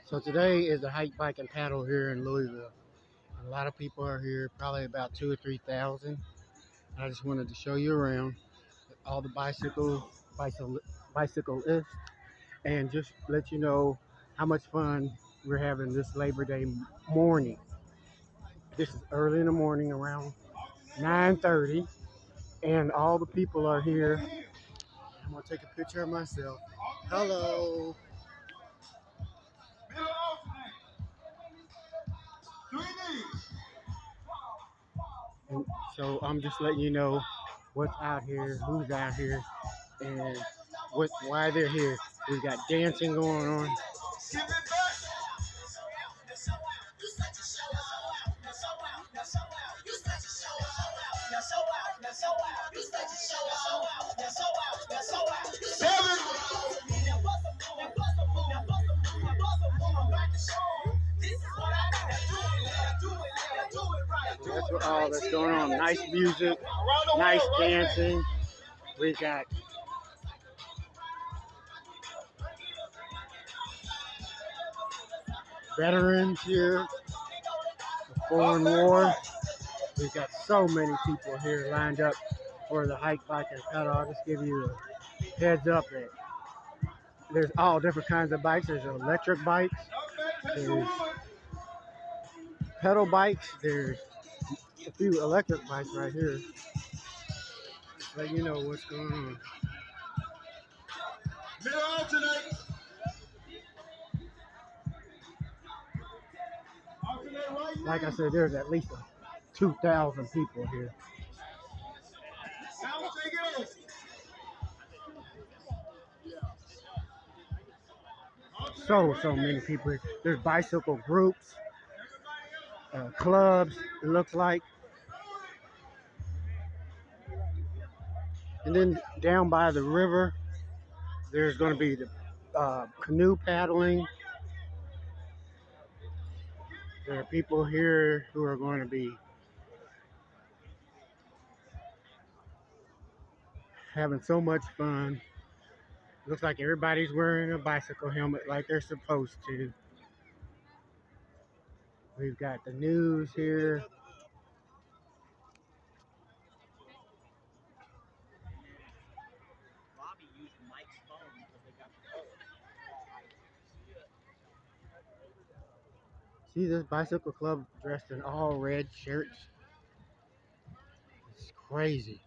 So today is the hike, bike, and paddle here in Louisville. A lot of people are here, probably about 2 or 3,000. I just wanted to show you around all the bicyclists, and just let you know how much fun we're having this Labor Day morning. This is early in the morning, around 9:30, and all the people are here. I'm gonna take a picture of myself. Hello. And so I'm just letting you know what's out here, who's out here, and why they're here. We've got dancing going on. That's what all that's going on. Nice music, nice dancing. We got veterans here, the foreign war. We've got so many people here lined up for the hike, bike, and paddle. I'll just give you a heads up that there's all different kinds of bikes. There's electric bikes, there's pedal bikes, there's a few electric bikes right here. Just let you know what's going on. Like I said, there's at least 2,000 people here. So many people here. There's bicycle groups, clubs, it looks like. And then down by the river, there's going to be the canoe paddling. There are people here who are going to be having so much fun. Looks like everybody's wearing a bicycle helmet like they're supposed to. We've got the news here. See this bicycle club dressed in all red shirts? It's crazy.